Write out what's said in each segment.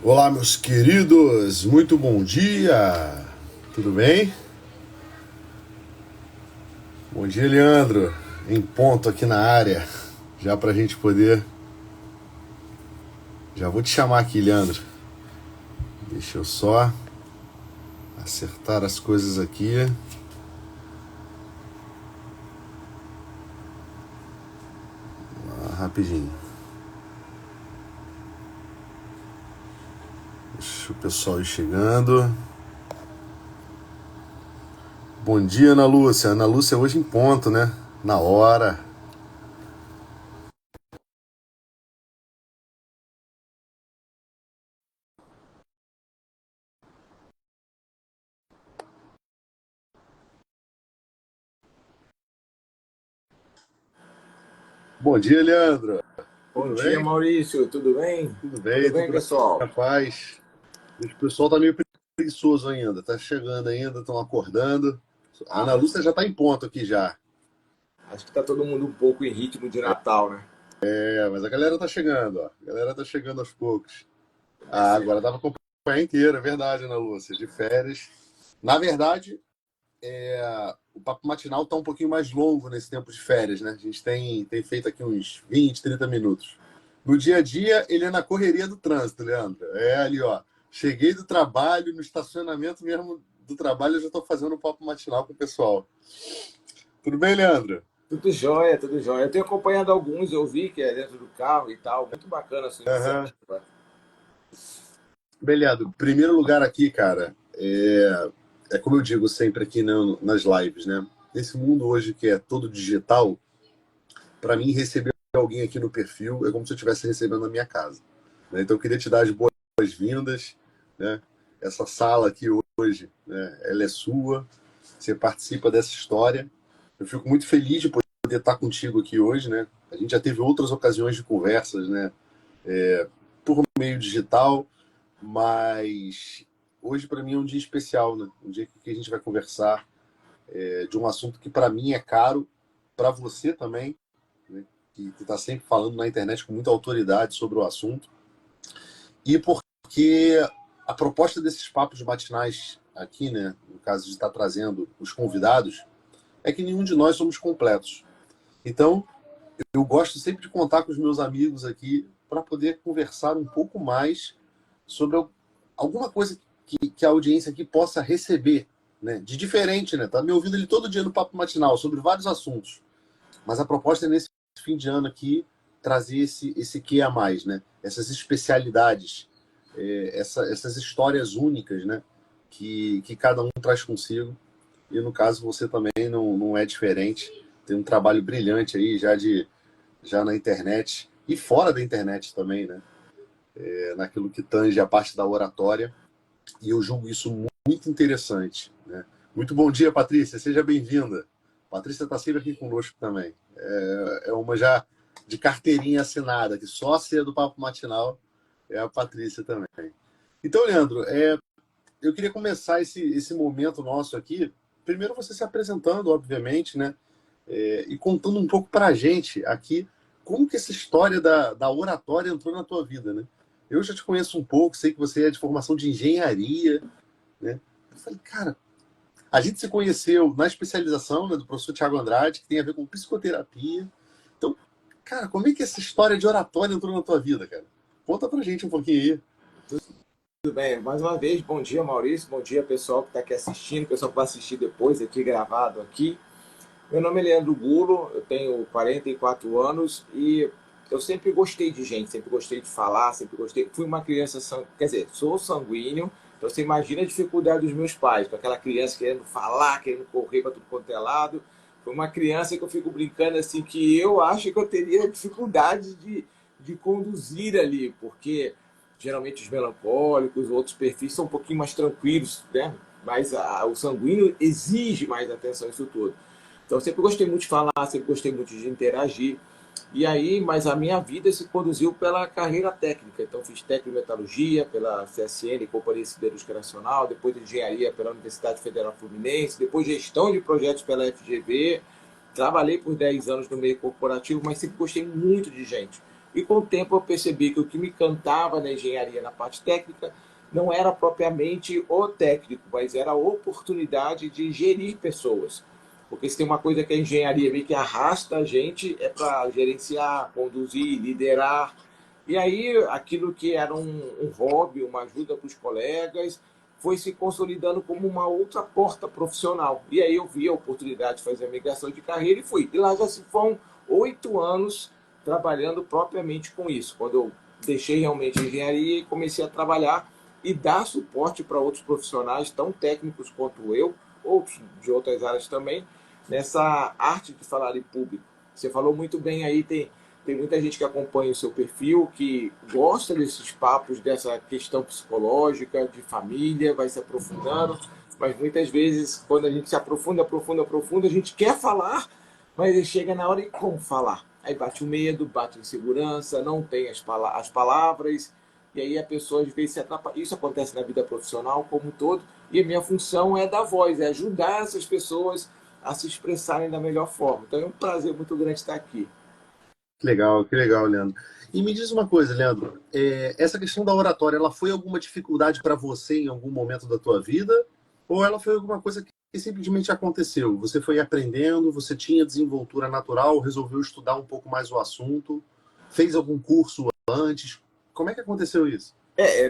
Olá, meus queridos, muito bom dia, tudo bem? Bom dia, Leandro, em ponto aqui na área, já pra gente poder. Já vou te chamar aqui, Leandro, deixa eu só acertar as coisas aqui. Rapidinho, deixa o pessoal ir chegando. Bom dia, Ana Lúcia. Ana Lúcia hoje em ponto, né? Na hora. Bom dia, Leandro. Bom Tudo dia, bem? Maurício. Tudo bem? Tudo Tudo bem, bem, tudo na pessoal? paz. O pessoal tá meio preguiçoso ainda, tá chegando ainda, estão acordando. A Ana Ah, Lúcia já tá em ponto aqui já. acho que tá todo mundo um pouco em ritmo de Natal, né? É, mas a galera tá chegando, ó. A galera tá chegando aos poucos. Tá Ah, certo. agora dá pra acompanhar inteira, é verdade, Ana Lúcia, de férias. Na verdade, o papo matinal tá um pouquinho mais longo nesse tempo de férias, né? A gente tem feito aqui uns 20, 30 minutos. No dia a dia, ele é na correria do trânsito, Leandro. É ali, ó. Cheguei do trabalho, no estacionamento mesmo do trabalho, eu já tô fazendo um papo matinal com o pessoal. Tudo bem, Leandro? Tudo jóia, tudo jóia. Eu tenho acompanhado alguns, eu vi que é dentro do carro e tal. Muito bacana a sua Aham. iniciativa. Leandro, primeiro lugar aqui, cara, é como eu digo sempre aqui nas lives, né? Nesse mundo hoje que é todo digital, para mim receber alguém aqui no perfil é como se eu estivesse recebendo na minha casa, né? Então eu queria te dar as boas-vindas, né? Essa sala aqui hoje, né? Ela é sua, você participa dessa história. Eu fico muito feliz de poder estar contigo aqui hoje, né? A gente já teve outras ocasiões de conversas, né? Por meio digital, mas hoje para mim é um dia especial, né? Um dia que a gente vai conversar de um assunto que para mim é caro, para você também, né? Que está sempre falando na internet com muita autoridade sobre o assunto, e porque a proposta desses papos matinais aqui, né, no caso de estar trazendo os convidados, é que nenhum de nós somos completos. Então, eu gosto sempre de contar com os meus amigos aqui para poder conversar um pouco mais sobre alguma coisa que a audiência aqui possa receber, né? De diferente, né? Tá me ouvindo ele todo dia no Papo Matinal sobre vários assuntos. Mas a proposta é nesse fim de ano aqui trazer esse quê a mais, né? Essas especialidades, essas histórias únicas, né? Que cada um traz consigo. E no caso você também não é diferente. Tem um trabalho brilhante aí já na internet e fora da internet também, né? Naquilo que tange a parte da oratória. E eu julgo isso muito interessante, né? Muito bom dia, Patrícia. Seja bem-vinda. Patrícia está sempre aqui conosco também. É uma já de carteirinha assinada, que sócia do Papo Matinal é a Patrícia também. Então, Leandro, eu queria começar esse momento nosso aqui. Primeiro, você se apresentando, obviamente, né? E contando um pouco para a gente aqui como que essa história da oratória entrou na tua vida, né? Eu já te conheço um pouco, sei que você é de formação de engenharia, né? Eu falei, cara, a gente se conheceu na especialização, né, do professor Tiago Andrade, que tem a ver com psicoterapia. Então, cara, como é que essa história de oratória entrou na tua vida, cara? Conta pra gente um pouquinho aí. Tudo bem. Mais uma vez, bom dia, Maurício. Bom dia, pessoal que está aqui assistindo, pessoal que vai assistir depois aqui gravado aqui. Meu nome é Leandro Gulo, eu tenho 44 anos e eu sempre gostei de gente, sempre gostei de falar, sempre gostei. Fui uma criança, quer dizer, sou sanguíneo, então você imagina a dificuldade dos meus pais, com aquela criança querendo falar, querendo correr para tudo quanto é lado. Foi uma criança que eu fico brincando assim, que eu acho que eu teria dificuldade de conduzir ali, porque geralmente os melancólicos, outros perfis são um pouquinho mais tranquilos, né? Mas o sanguíneo exige mais atenção isso tudo. Então, eu sempre gostei muito de falar, sempre gostei muito de interagir. E aí, mas a minha vida se conduziu pela carreira técnica. Então, fiz técnico em metalurgia pela CSN, Companhia Siderúrgica Nacional, depois de engenharia pela Universidade Federal Fluminense, depois gestão de projetos pela FGV. Trabalhei por 10 anos no meio corporativo, mas sempre gostei muito de gente. E com o tempo eu percebi que o que me encantava na engenharia, na parte técnica, não era propriamente o técnico, mas era a oportunidade de gerir pessoas. Porque se tem uma coisa que a engenharia meio que arrasta a gente é para gerenciar, conduzir, liderar. E aí aquilo que era um hobby, uma ajuda para os colegas, foi se consolidando como uma outra porta profissional. E aí eu vi a oportunidade de fazer a migração de carreira e fui. E lá já se foram 8 anos trabalhando propriamente com isso. Quando eu deixei realmente a engenharia e comecei a trabalhar e dar suporte para outros profissionais, tão técnicos quanto eu, outros de outras áreas também, nessa arte de falar em público. Você falou muito bem aí, tem muita gente que acompanha o seu perfil, que gosta desses papos, dessa questão psicológica, de família, vai se aprofundando, mas muitas vezes, quando a gente se aprofunda, a gente quer falar, mas chega na hora e como falar? Aí bate o medo, bate a insegurança, não tem as palavras, e aí a pessoa às vezes se atrapalha. Isso acontece na vida profissional como um todo, e a minha função é dar voz, é ajudar essas pessoas a se expressarem da melhor forma. Então é um prazer muito grande estar aqui. Que legal, Leandro. E me diz uma coisa, Leandro, essa questão da oratória, ela foi alguma dificuldade para você em algum momento da tua vida? Ou ela foi alguma coisa que simplesmente aconteceu? Você foi aprendendo, você tinha desenvoltura natural, resolveu estudar um pouco mais o assunto, fez algum curso antes? Como é que aconteceu isso?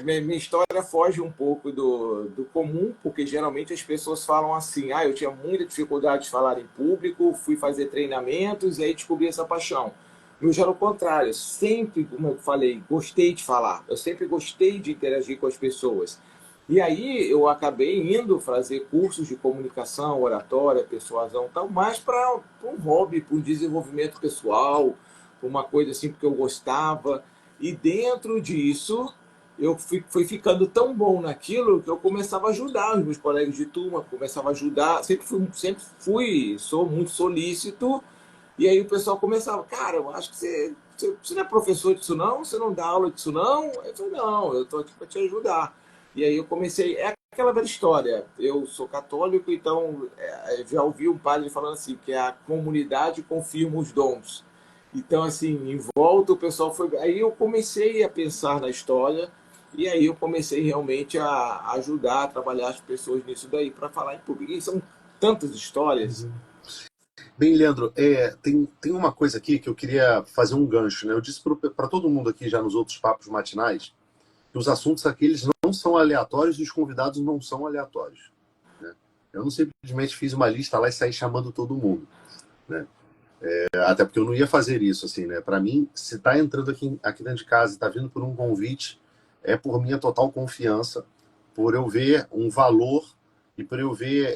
Minha história foge um pouco do comum, porque geralmente as pessoas falam assim: eu tinha muita dificuldade de falar em público, fui fazer treinamentos e aí descobri essa paixão. Eu já era o contrário, sempre, como eu falei, gostei de falar, eu sempre gostei de interagir com as pessoas. E aí eu acabei indo fazer cursos de comunicação, oratória, persuasão e tal, mais para um hobby, para um desenvolvimento pessoal, para uma coisa assim porque eu gostava. E dentro disso eu fui ficando tão bom naquilo que eu começava a ajudar os meus colegas de turma, começava a ajudar, sou muito solícito, e aí o pessoal começava, cara, eu acho que você não é professor disso não? Você não dá aula disso não? Eu falei, não, eu estou aqui para te ajudar. E aí eu comecei, é aquela velha história, eu sou católico, então já ouvi um padre falando assim, que a comunidade confirma os dons. Então, assim, em volta o pessoal foi. Aí eu comecei a pensar na história e aí eu comecei realmente a ajudar, a trabalhar as pessoas nisso daí para falar em público. E são tantas histórias. Bem, Leandro, tem uma coisa aqui que eu queria fazer um gancho, né? Eu disse para todo mundo aqui já nos outros papos matinais que os assuntos aqui eles não são aleatórios e os convidados não são aleatórios, né? Eu não simplesmente fiz uma lista lá e saí chamando todo mundo, né? Até porque eu não ia fazer isso, assim, né? Para mim, se está entrando aqui dentro de casa e está vindo por um convite, é por minha total confiança, por eu ver um valor e por eu ver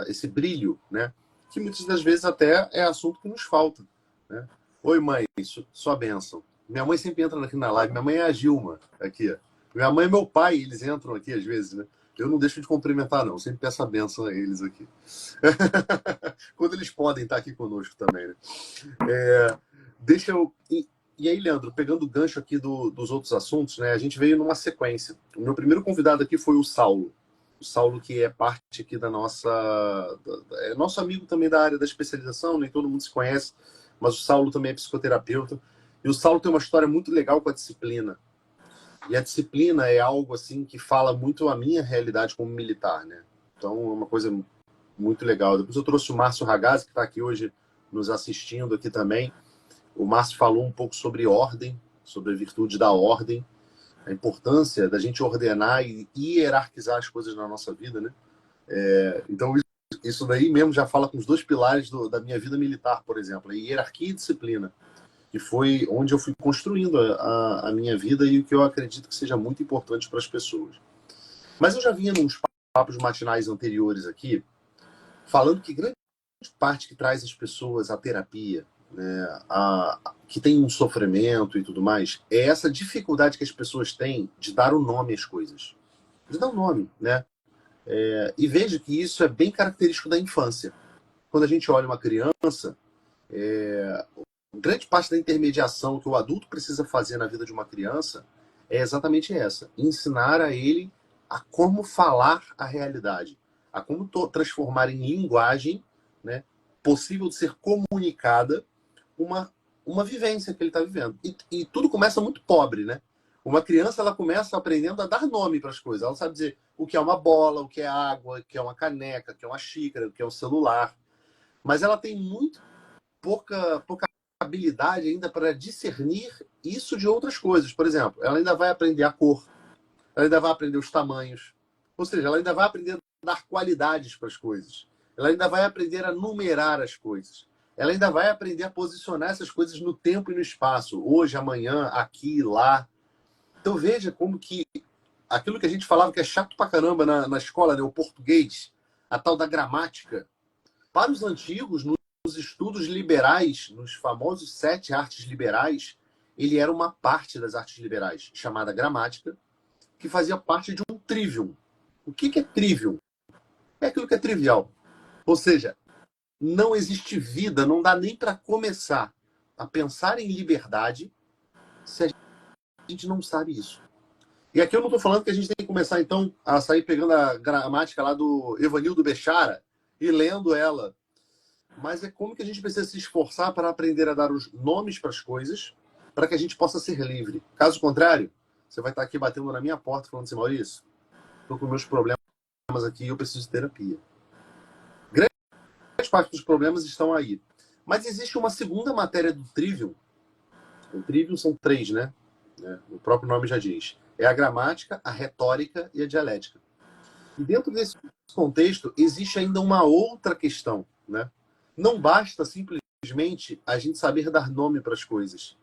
esse brilho, né? Que muitas das vezes até é assunto que nos falta, né? Oi, mãe, sua bênção. Minha mãe sempre entra aqui na live. Minha mãe é a Gilma, aqui. Minha mãe e meu pai, eles entram aqui às vezes, né? Eu não deixo de cumprimentar, não. Eu sempre peço a bênção a eles aqui. Quando eles podem estar aqui conosco também, né? Deixa eu. E aí, Leandro, pegando o gancho aqui dos outros assuntos, né? A gente veio numa sequência. O meu primeiro convidado aqui foi o Saulo. O Saulo, que é parte aqui da nossa. É nosso amigo também da área da especialização, nem todo mundo se conhece, mas o Saulo também é psicoterapeuta. E o Saulo tem uma história muito legal com a disciplina. E a disciplina é algo assim que fala muito a minha realidade como militar, né? Então é uma coisa muito legal. Depois eu trouxe o Márcio Ragazzi, que está aqui hoje nos assistindo aqui também. O Márcio falou um pouco sobre ordem, sobre a virtude da ordem, a importância da gente ordenar e hierarquizar as coisas na nossa vida, né? Então isso daí mesmo já fala com os dois pilares da minha vida militar, por exemplo, a hierarquia e disciplina, que foi onde eu fui construindo a minha vida e o que eu acredito que seja muito importante para as pessoas. Mas eu já vinha nos papos matinais anteriores aqui, falando que grande parte que traz as pessoas à terapia, né, que tem um sofrimento e tudo mais, é essa dificuldade que as pessoas têm de dar o nome às coisas. De dar o nome, né? E vejo que isso é bem característico da infância. Quando a gente olha uma criança, grande parte da intermediação que o adulto precisa fazer na vida de uma criança é exatamente essa: ensinar a ele a como falar a realidade, a como transformar em linguagem, né, possível de ser comunicada uma vivência que ele está vivendo. E tudo começa muito pobre, né? Uma criança, ela começa aprendendo a dar nome para as coisas. Ela sabe dizer o que é uma bola, o que é água, o que é uma caneca, o que é uma xícara, o que é um celular. Mas ela tem muito pouca habilidade ainda para discernir isso de outras coisas. Por exemplo, ela ainda vai aprender a cor, ela ainda vai aprender os tamanhos. Ou seja, ela ainda vai aprender a dar qualidades para as coisas. Ela ainda vai aprender a numerar as coisas. Ela ainda vai aprender a posicionar essas coisas no tempo e no espaço. Hoje, amanhã, aqui, lá. Então veja como que aquilo que a gente falava que é chato pra caramba na escola, né? O português, a tal da gramática. Para os antigos, nos estudos liberais, nos famosos 7 artes liberais, ele era uma parte das artes liberais, chamada gramática, que fazia parte de um trivium. O que é trivium? É aquilo que é trivial. Ou seja, não existe vida, não dá nem para começar a pensar em liberdade se a gente não sabe isso. E aqui eu não estou falando que a gente tem que começar, então, a sair pegando a gramática lá do Evanildo Bechara e lendo ela. Mas é como que a gente precisa se esforçar para aprender a dar os nomes para as coisas para que a gente possa ser livre. Caso contrário, você vai estar aqui batendo na minha porta falando assim, Maurício, estou com meus problemas aqui e eu preciso de terapia. Grande parte dos problemas estão aí. Mas existe uma segunda matéria do Trivium. O Trivium são 3, né? O próprio nome já diz. É a gramática, a retórica e a dialética. E dentro desse contexto, existe ainda uma outra questão, né? Não basta simplesmente a gente saber dar nome para as coisas.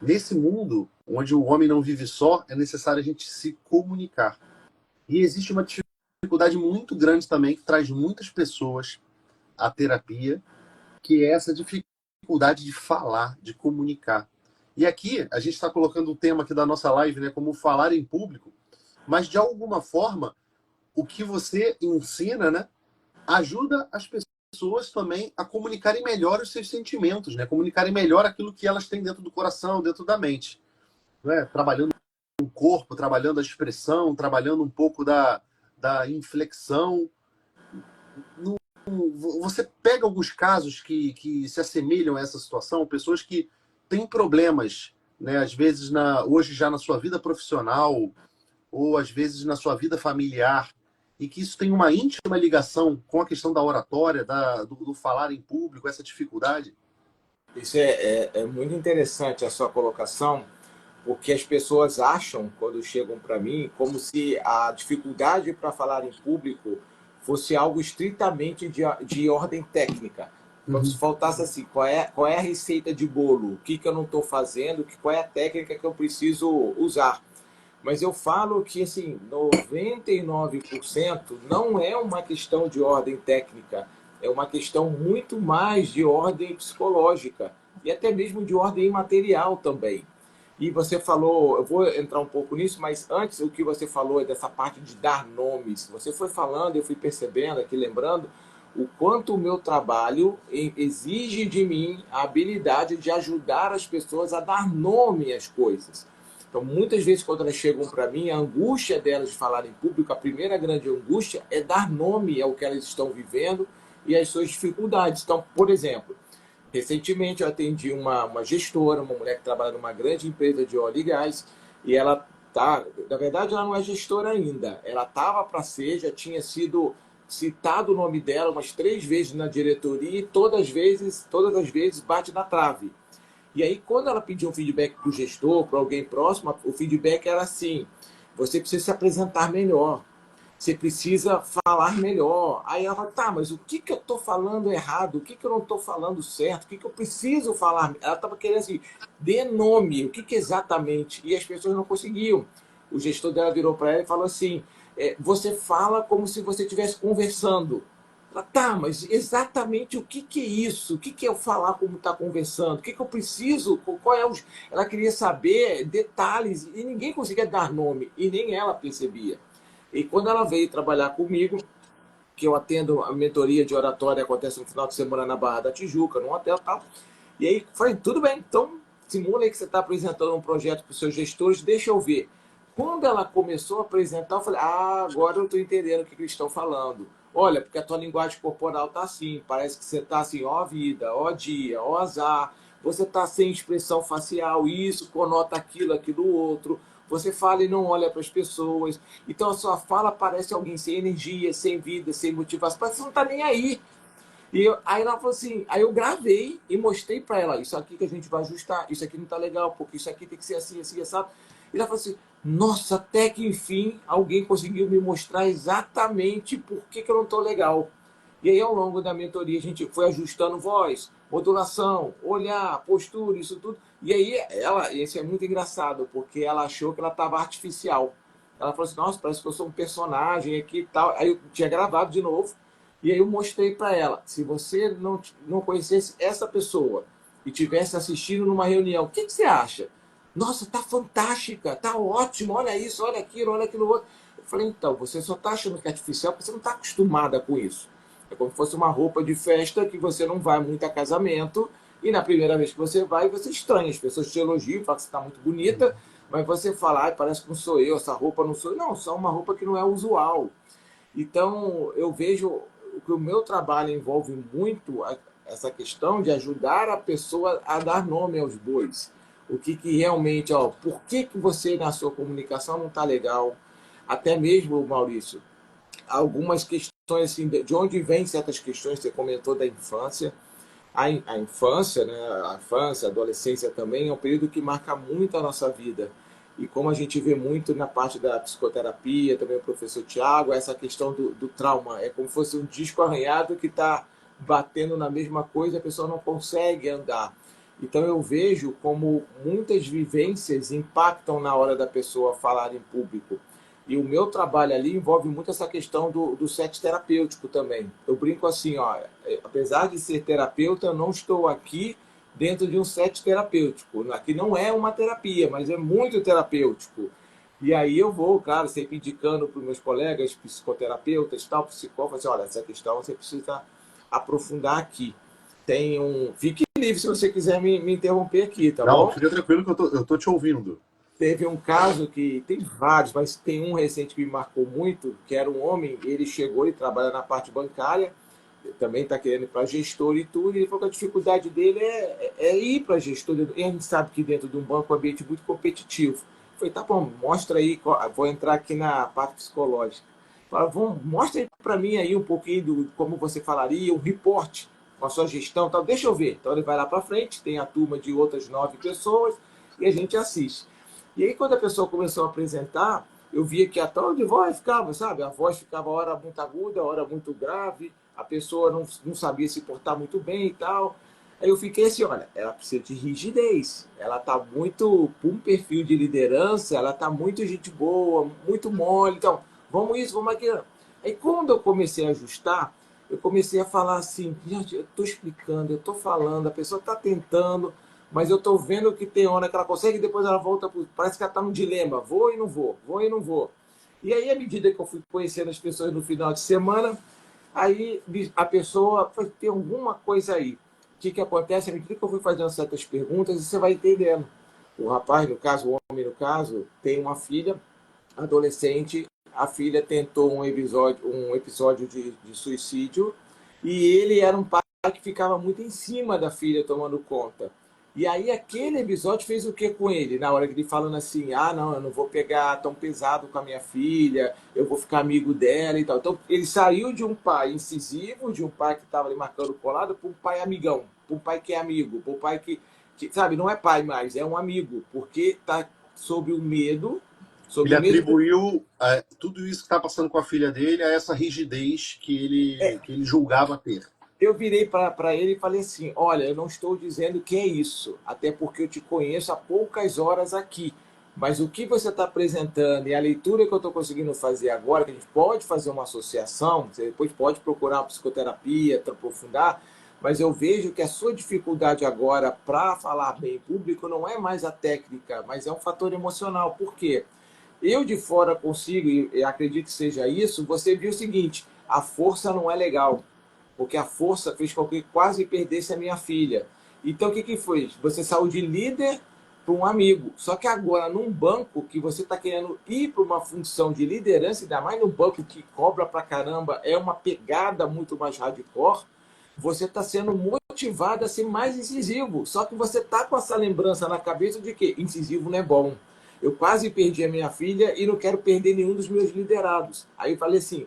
Nesse mundo, onde o homem não vive só, é necessário a gente se comunicar. E existe uma dificuldade muito grande também, que traz muitas pessoas à terapia, que é essa dificuldade de falar, de comunicar. E aqui, a gente está colocando o tema aqui da nossa live, né, como falar em público, mas de alguma forma, o que você ensina, né, ajuda as pessoas também a comunicarem melhor os seus sentimentos, né, comunicarem melhor aquilo que elas têm dentro do coração, dentro da mente. Né? Trabalhando o corpo, trabalhando a expressão, trabalhando um pouco da inflexão. Você pega alguns casos que se assemelham a essa situação, pessoas que têm problemas, né, às vezes hoje já na sua vida profissional, ou às vezes na sua vida familiar, e que isso tem uma íntima ligação com a questão da oratória, do falar em público, essa dificuldade. Isso é muito interessante a sua colocação, porque as pessoas acham, quando chegam para mim, como se a dificuldade para falar em público fosse algo estritamente de ordem técnica. Como se faltasse assim, qual é a receita de bolo, o que eu não estou fazendo, qual é a técnica que eu preciso usar. Mas eu falo que assim, 99% não é uma questão de ordem técnica, é uma questão muito mais de ordem psicológica e até mesmo de ordem imaterial também. E você falou, eu vou entrar um pouco nisso, mas antes o que você falou é dessa parte de dar nomes. Você foi falando, eu fui percebendo aqui, lembrando, o quanto o meu trabalho exige de mim a habilidade de ajudar as pessoas a dar nome às coisas. Então, muitas vezes, quando elas chegam para mim, a angústia delas de falar em público, a primeira grande angústia é dar nome ao que elas estão vivendo e às suas dificuldades. Então, por exemplo, recentemente eu atendi uma gestora, uma mulher que trabalha numa grande empresa de óleo e gás, e ela tá, na verdade ela não é gestora ainda, ela estava para ser, já tinha sido citado o nome dela umas 3 vezes na diretoria e todas as vezes bate na trave. E aí, quando ela pediu um feedback para o gestor, para alguém próximo, o feedback era assim: você precisa se apresentar melhor, você precisa falar melhor. Aí ela fala, tá, mas o que eu estou falando errado? O que eu não estou falando certo? O que eu preciso falar? Ela estava querendo assim, dê nome, o que exatamente? E as pessoas não conseguiam. O gestor dela virou para ela e falou assim: você fala como se você estivesse conversando. Ela, tá, mas exatamente o que é isso? O que é eu falar como está conversando? O que eu preciso? Qual é o... Ela queria saber detalhes e ninguém conseguia dar nome, e nem ela percebia. E quando ela veio trabalhar comigo, que eu atendo a mentoria de oratória, acontece no final de semana na Barra da Tijuca, num hotel e tal. E aí, falei, tudo bem, então simula aí que você está apresentando um projeto para os seus gestores, deixa eu ver. Quando ela começou a apresentar, eu falei, agora eu estou entendendo o que eles estão falando. Olha, porque a tua linguagem corporal tá assim, parece que você tá assim, ó vida, ó dia, ó azar. você está sem expressão facial, isso conota aquilo, aquilo outro, você fala e não olha para as pessoas, então a sua fala parece alguém sem energia, sem vida, sem motivação, parece que você não está nem aí. Aí ela falou assim, aí eu gravei e mostrei para ela, isso aqui que a gente vai ajustar, isso aqui não tá legal, porque isso aqui tem que ser assim, assim, sabe? E ela falou assim, nossa, até que enfim alguém conseguiu me mostrar exatamente por que eu não tô legal. E aí ao longo da mentoria a gente foi ajustando voz, modulação, olhar, postura, isso tudo. E aí ela, isso é muito engraçado, porque ela achou que ela estava artificial. Ela falou assim, nossa, parece que eu sou um personagem aqui e tal. Aí eu tinha gravado de novo. E aí eu mostrei para ela, se você não conhecesse essa pessoa e tivesse assistindo numa reunião, o que você acha? Nossa, tá fantástica, tá ótimo, olha isso, olha aquilo outro. Eu falei, então, você só tá achando que é artificial porque você não está acostumada com isso. É como se fosse uma roupa de festa que você não vai muito a casamento e na primeira vez que você vai, você estranha. As pessoas te elogiam, falam que você está muito bonita, mas você fala, parece que não sou eu, essa roupa não sou eu. Não, só uma roupa que não é usual. Então, eu vejo que o meu trabalho envolve muito essa questão de ajudar a pessoa a dar nome aos bois. O que realmente, por que você na sua comunicação não está legal? Até mesmo, Maurício, algumas questões assim, de onde vêm certas questões, você comentou da infância. A infância, né, a infância, a adolescência também é um período que marca muito a nossa vida. E como a gente vê muito na parte da psicoterapia, também o professor Tiago, essa questão do trauma. É como se fosse um disco arranhado que está batendo na mesma coisa, a pessoa não consegue andar. Então eu vejo como muitas vivências impactam na hora da pessoa falar em público. E o meu trabalho ali envolve muito essa questão do set terapêutico também. Eu brinco assim, apesar de ser terapeuta, eu não estou aqui dentro de um set terapêutico. Aqui não é uma terapia, mas é muito terapêutico. E aí eu vou, claro, sempre indicando para os meus colegas, psicoterapeutas, tal, psicólogos, assim, olha, essa questão você precisa aprofundar aqui. Fique livre se você quiser me interromper aqui, tá Não, bom? fica tranquilo que eu tô te ouvindo. Teve um caso que tem vários, mas tem um recente que me marcou muito, que era um homem, ele chegou e trabalha na parte bancária, também está querendo ir para gestor e tudo, e ele falou que a dificuldade dele é ir para gestor, e a gente sabe que dentro de um banco é um ambiente muito competitivo. Eu falei, tá bom, mostra aí, vou entrar aqui na parte psicológica. Fala, mostra aí para mim aí um pouquinho do como você falaria, um reporte com a sua gestão, tal. Deixa eu ver. Então ele vai lá para frente, tem a turma de outras 9 pessoas e a gente assiste. E aí, quando a pessoa começou a apresentar, eu via que a tom de voz ficava, sabe? A voz ficava hora muito aguda, hora muito grave, a pessoa não sabia se portar muito bem e tal. Aí eu fiquei assim, olha, ela precisa de rigidez, ela tá muito, com um perfil de liderança, ela tá muito gente boa, muito mole, então, vamos isso, vamos aquilo. Aí quando eu comecei a ajustar, eu comecei a falar assim, gente, eu tô explicando, eu tô falando, a pessoa tá tentando, mas eu estou vendo que tem hora que ela consegue e depois ela volta, parece que ela está num dilema, vou e não vou, vou e não vou. E aí, à medida que eu fui conhecendo as pessoas no final de semana, aí a pessoa foi ter alguma coisa aí. O que acontece? À medida que eu fui fazendo certas perguntas, você vai entendendo. O rapaz, no caso, o homem, no caso, tem uma filha adolescente, a filha tentou um episódio de suicídio e ele era um pai que ficava muito em cima da filha tomando conta. E aí aquele episódio fez o que com ele? Na hora que ele falando assim, não, eu não vou pegar tão pesado com a minha filha, eu vou ficar amigo dela e tal. Então ele saiu de um pai incisivo, de um pai que estava ali marcando colado, para um pai amigão, para um pai que é amigo, para um pai que, sabe, não é pai mais, é um amigo, porque está sob o medo, sob Ele o mesmo. atribuiu tudo isso que está passando com a filha dele a essa rigidez que ele julgava ter. Eu virei para ele e falei assim, olha, eu não estou dizendo que é isso, até porque eu te conheço há poucas horas aqui, mas o que você está apresentando e a leitura que eu estou conseguindo fazer agora, que a gente pode fazer uma associação, você depois pode procurar uma psicoterapia, aprofundar, mas eu vejo que a sua dificuldade agora para falar bem em público não é mais a técnica, mas é um fator emocional. Por quê? Eu de fora consigo, e acredito que seja isso, você viu o seguinte, a força não é legal, porque a força fez com que quase perdesse a minha filha. Então, o que foi? Você saiu de líder para um amigo. Só que agora, num banco que você está querendo ir para uma função de liderança, ainda mais num banco que cobra pra caramba, é uma pegada muito mais hardcore, você está sendo muito motivado a ser mais incisivo. Só que você tá com essa lembrança na cabeça de que incisivo não é bom. Eu quase perdi a minha filha e não quero perder nenhum dos meus liderados. Aí eu falei assim,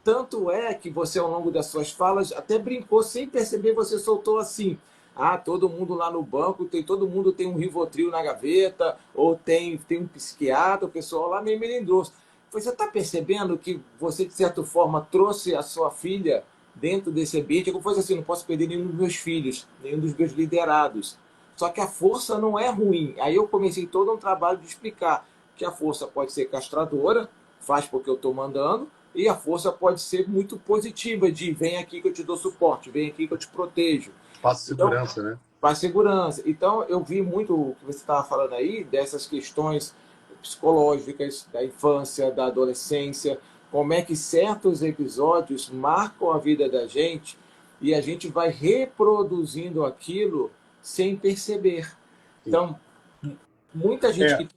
tanto é que você, ao longo das suas falas, até brincou, sem perceber, você soltou assim, ah, todo mundo lá no banco, todo mundo tem um Rivotril na gaveta, ou tem um psiquiatra, o pessoal lá meio melindroso. Você está percebendo que você, de certa forma, trouxe a sua filha dentro desse ambiente? Como foi assim, não posso perder nenhum dos meus filhos, nenhum dos meus liderados. Só que a força não é ruim. Aí eu comecei todo um trabalho de explicar que a força pode ser castradora, faz porque eu estou mandando, e a força pode ser muito positiva, de vem aqui que eu te dou suporte, vem aqui que eu te protejo. Espaço de Então, segurança, né? para segurança. Então, eu vi muito o que você estava falando aí, dessas questões psicológicas da infância, da adolescência, como é que certos episódios marcam a vida da gente e a gente vai reproduzindo aquilo sem perceber. Sim. Então, muita gente É, que...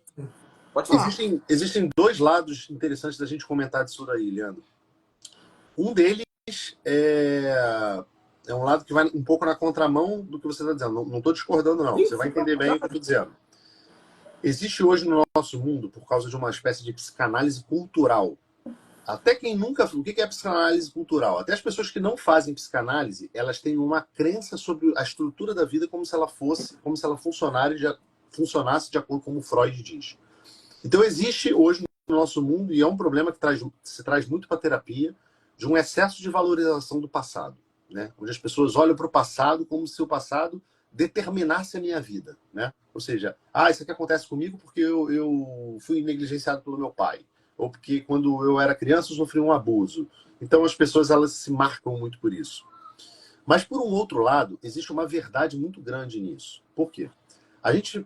Pode falar. existem dois lados interessantes da gente comentar disso daí, Leandro. Um deles é um lado que vai um pouco na contramão do que você está dizendo. Não estou discordando, não. Você vai entender bem o que eu estou dizendo. Existe hoje no nosso mundo, por causa de uma espécie de psicanálise cultural. Até quem nunca... O que é psicanálise cultural? Até as pessoas que não fazem psicanálise, elas têm uma crença sobre a estrutura da vida como se ela funcionasse de acordo com como Freud diz. Então existe hoje no nosso mundo, e é um problema que se traz muito para a terapia, de um excesso de valorização do passado, né? Onde as pessoas olham para o passado como se o passado determinasse a minha vida, né? Ou seja, isso aqui acontece comigo porque eu fui negligenciado pelo meu pai, ou porque quando eu era criança eu sofri um abuso. Então as pessoas, elas se marcam muito por isso. Mas por um outro lado, existe uma verdade muito grande nisso. Por quê? A gente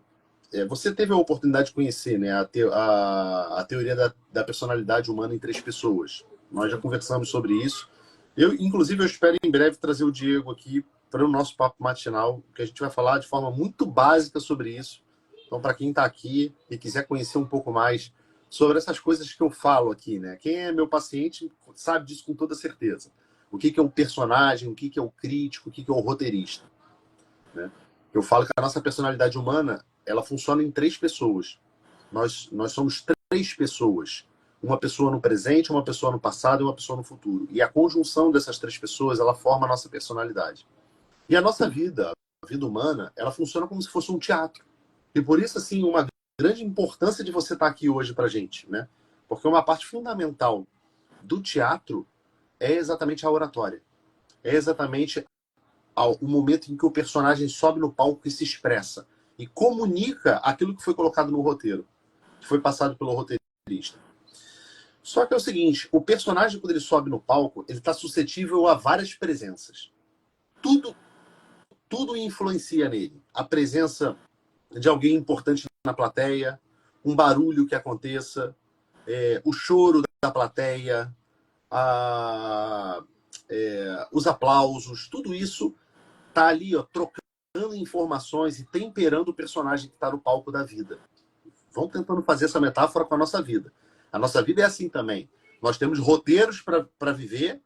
Você teve a oportunidade de conhecer, né, a teoria da personalidade humana em três pessoas. Nós já conversamos sobre isso. Inclusive, eu espero em breve trazer o Diego aqui para o nosso papo matinal, que a gente vai falar de forma muito básica sobre isso. Então, para quem está aqui e quiser conhecer um pouco mais sobre essas coisas que eu falo aqui, né? Quem é meu paciente sabe disso com toda certeza. O que é um personagem, o que é o crítico, o que é o roteirista, né? Eu falo que a nossa personalidade humana, ela funciona em três pessoas. Nós somos três pessoas. Uma pessoa no presente, uma pessoa no passado e uma pessoa no futuro. E a conjunção dessas três pessoas, ela forma a nossa personalidade. E a nossa vida, a vida humana, ela funciona como se fosse um teatro. E por isso, assim, uma grande importância de você estar aqui hoje pra gente, né? Porque uma parte fundamental do teatro é exatamente a oratória. É exatamente o momento em que o personagem sobe no palco e se expressa e comunica aquilo que foi colocado no roteiro, que foi passado pelo roteirista. Só que é o seguinte, o personagem, quando ele sobe no palco, ele está suscetível a várias presenças. Tudo influencia nele. A presença de alguém importante na plateia, um barulho que aconteça, o choro da plateia, os aplausos, tudo isso tá ali, ó, trocando informações e temperando o personagem que está no palco da vida. Vamos tentando fazer essa metáfora com a nossa vida. A nossa vida é assim também. Nós temos roteiros para viver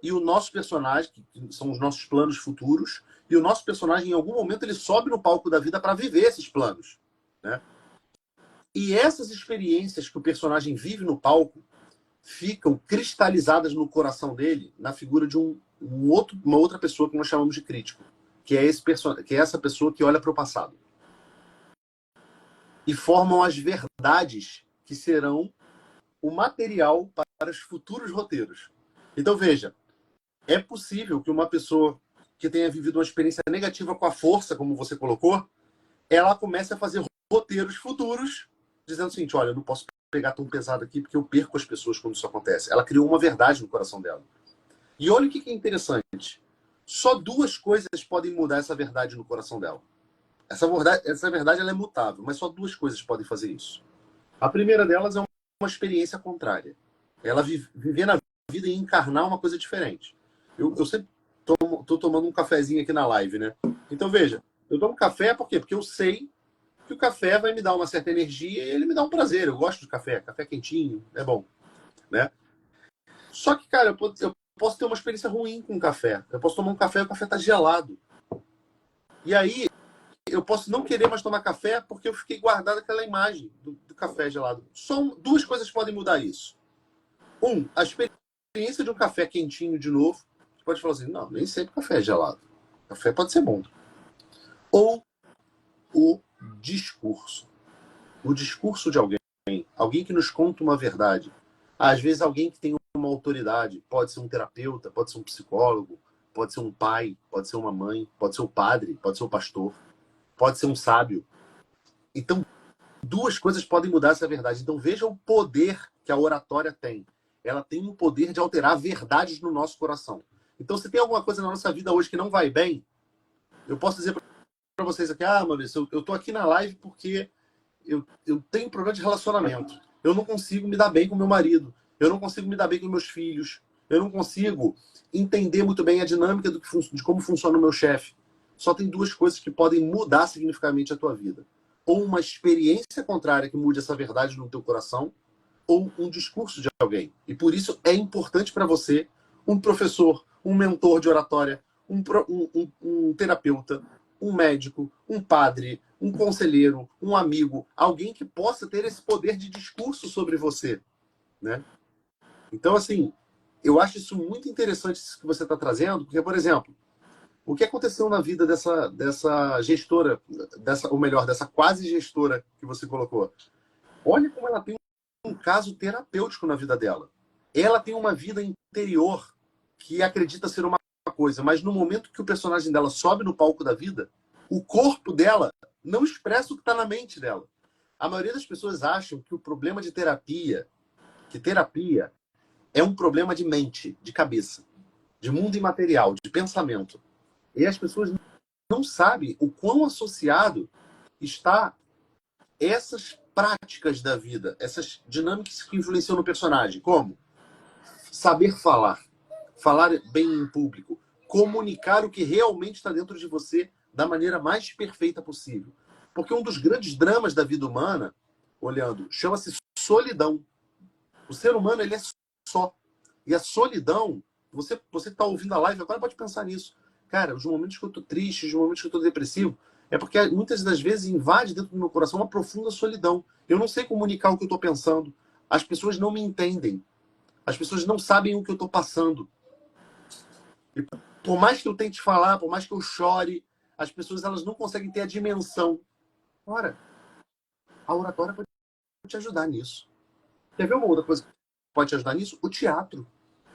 e o nosso personagem, que são os nossos planos futuros, e o nosso personagem, em algum momento, ele sobe no palco da vida para viver esses planos, né? E essas experiências que o personagem vive no palco ficam cristalizadas no coração dele na figura de uma outra pessoa que nós chamamos de crítico, que é essa pessoa que olha para o passado e formam as verdades que serão o material para os futuros roteiros. Então veja, é possível que uma pessoa que tenha vivido uma experiência negativa com a força, como você colocou, ela comece a fazer roteiros futuros dizendo o seguinte, olha, eu não posso pegar tão pesado aqui porque eu perco as pessoas quando isso acontece. Ela criou uma verdade no coração dela. E olha o que é interessante. Só duas coisas podem mudar essa verdade no coração dela. Essa verdade ela é mutável, mas só duas coisas podem fazer isso. A primeira delas é uma experiência contrária. Ela viver na vida e encarnar uma coisa diferente. Eu sempre estou tomando um cafezinho aqui na live, né? Então, veja, eu tomo café por quê? Porque eu sei que o café vai me dar uma certa energia e ele me dá um prazer. Eu gosto de café quentinho, é bom, né? Só que, cara, eu posso ter uma experiência ruim com o café. Eu posso tomar um café e o café tá gelado. E aí, eu posso não querer mais tomar café porque eu fiquei guardado aquela imagem do café gelado. Duas coisas podem mudar isso. A experiência de um café quentinho de novo. Você pode falar assim, não, nem sempre café é gelado. Café pode ser bom. Ou o discurso. O discurso de alguém que nos conta uma verdade. Às vezes alguém que tem uma autoridade, pode ser um terapeuta, pode ser um psicólogo, pode ser um pai, pode ser uma mãe, pode ser o padre, pode ser o pastor, pode ser um sábio. Então, duas coisas podem mudar essa verdade. Então, veja o poder que a oratória tem. Ela tem um poder de alterar verdades no nosso coração. Então, se tem alguma coisa na nossa vida hoje que não vai bem, eu posso dizer para vocês aqui, Maurício, eu tô aqui na live porque eu tenho problema de relacionamento. Eu não consigo me dar bem com meu marido. Eu não consigo me dar bem com meus filhos. Eu não consigo entender muito bem a dinâmica de como funciona o meu chefe. Só tem duas coisas que podem mudar significativamente a tua vida. Ou uma experiência contrária que mude essa verdade no teu coração, ou um discurso de alguém. E por isso é importante para você um professor, um mentor de oratória, um terapeuta, um médico, um padre, um conselheiro, um amigo, alguém que possa ter esse poder de discurso sobre você, né? Então, assim, eu acho isso muito interessante isso que você está trazendo, porque, por exemplo, o que aconteceu na vida dessa gestora, dessa quase gestora que você colocou? Olha como ela tem um caso terapêutico na vida dela. Ela tem uma vida interior que acredita ser uma coisa, mas no momento que o personagem dela sobe no palco da vida, o corpo dela não expressa o que está na mente dela. A maioria das pessoas acham que o problema de terapia é um problema de mente, de cabeça, de mundo imaterial, de pensamento. E as pessoas não sabem o quão associado está essas práticas da vida, essas dinâmicas que influenciam no personagem. Como? Saber falar bem em público, comunicar o que realmente está dentro de você da maneira mais perfeita possível. Porque um dos grandes dramas da vida humana, olhando, chama-se solidão. O ser humano, ele é só. E a solidão, você que está ouvindo a live agora pode pensar nisso. Cara, os momentos que eu estou triste, os momentos que eu estou depressivo, é porque muitas das vezes invade dentro do meu coração uma profunda solidão. Eu não sei comunicar o que eu estou pensando. As pessoas não me entendem. As pessoas não sabem o que eu estou passando. E por mais que eu tente falar, por mais que eu chore, as pessoas elas não conseguem ter a dimensão. Ora, a oratória pode te ajudar nisso. Quer ver uma outra coisa que pode te ajudar nisso? O teatro.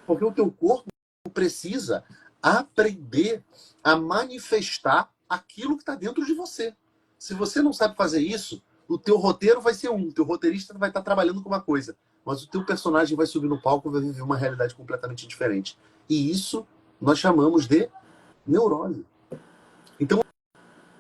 Porque o teu corpo precisa aprender a manifestar aquilo que está dentro de você. Se você não sabe fazer isso, o teu roteiro vai ser o teu roteirista vai estar trabalhando com uma coisa, mas o teu personagem vai subir no palco e vai viver uma realidade completamente diferente. E isso nós chamamos de neurose. Então,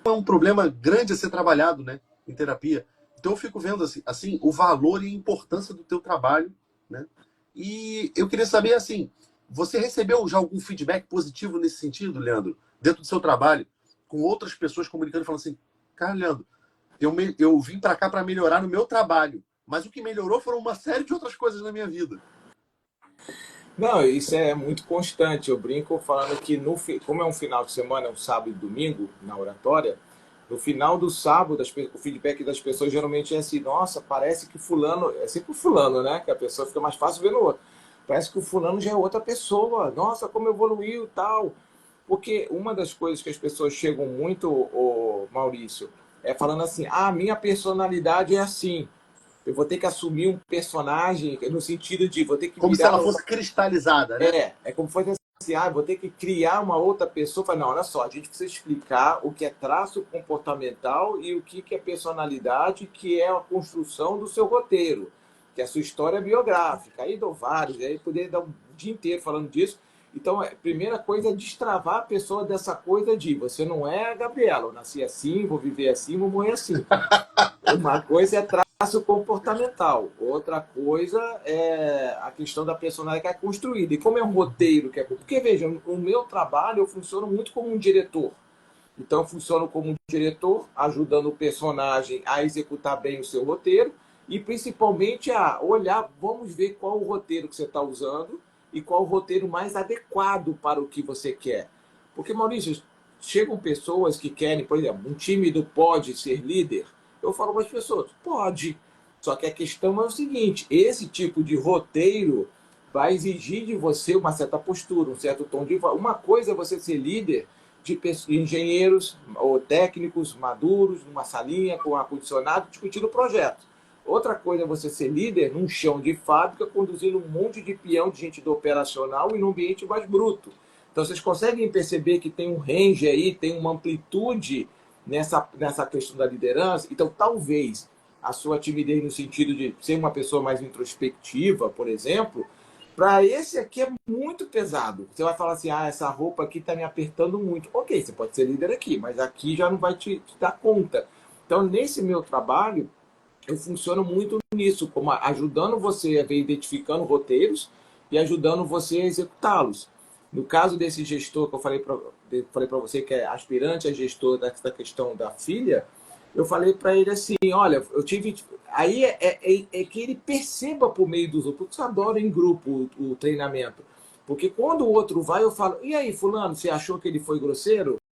é um problema grande a ser trabalhado, né, em terapia. Então, eu fico vendo assim o valor e a importância do teu trabalho, né? E eu queria saber, assim, você recebeu já algum feedback positivo nesse sentido, Leandro, dentro do seu trabalho, com outras pessoas comunicando e falando assim, cara, Leandro, eu vim para cá para melhorar no meu trabalho, mas o que melhorou foram uma série de outras coisas na minha vida. Não, isso é muito constante. Eu brinco falando que, como é um final de semana, é um sábado e domingo na oratória, no final do sábado, o feedback das pessoas geralmente é assim, nossa, parece que fulano, é sempre o fulano, né? Que a pessoa fica mais fácil vendo o outro. Parece que o fulano já é outra pessoa. Nossa, como evoluiu e tal. Porque uma das coisas que as pessoas chegam muito, Maurício, é falando assim, minha personalidade é assim. Eu vou ter que assumir um personagem no sentido de vou ter que Como se ela fosse cristalizada, né? É como se fosse assim, vou ter que criar uma outra pessoa. Não, olha só, a gente precisa explicar o que é traço comportamental e o que é personalidade, que é a construção do seu roteiro, que é a sua história biográfica. Aí dou vários, aí poder dar um dia inteiro falando disso. Então, a primeira coisa é destravar a pessoa dessa coisa de você não é a Gabriela, eu nasci assim, vou viver assim, vou morrer assim. Uma coisa é traço comportamental, outra coisa é a questão da personagem que é construída. E como é um roteiro que é... Porque, veja, o meu trabalho eu funciono muito como um diretor. Então, eu funciono como um diretor, ajudando o personagem a executar bem o seu roteiro e, principalmente, a olhar, vamos ver qual o roteiro que você está usando e qual o roteiro mais adequado para o que você quer. Porque, Maurício, chegam pessoas que querem, por exemplo, um tímido pode ser líder? Eu falo para as pessoas, pode. Só que a questão é o seguinte, esse tipo de roteiro vai exigir de você uma certa postura, um certo tom de voz. Uma coisa é você ser líder de engenheiros ou técnicos maduros, numa salinha com ar-condicionado, discutindo o projeto. Outra coisa é você ser líder num chão de fábrica, conduzindo um monte de peão de gente do operacional e num ambiente mais bruto. Então, vocês conseguem perceber que tem um range aí, tem uma amplitude nessa questão da liderança? Então, talvez a sua timidez no sentido de ser uma pessoa mais introspectiva, por exemplo, para esse aqui é muito pesado. Você vai falar assim, essa roupa aqui está me apertando muito. Ok, você pode ser líder aqui, mas aqui já não vai te dar conta. Então, nesse meu trabalho, eu funciono muito nisso, como ajudando você a ver, identificando roteiros e ajudando você a executá-los. No caso desse gestor que eu falei para você, que é aspirante a gestor da questão da filha, eu falei para ele assim, olha, eu tive... Aí é que ele perceba por meio dos outros, porque eu adoro em grupo o treinamento. Porque quando o outro vai, eu falo, e aí, fulano, você achou que ele foi grosseiro?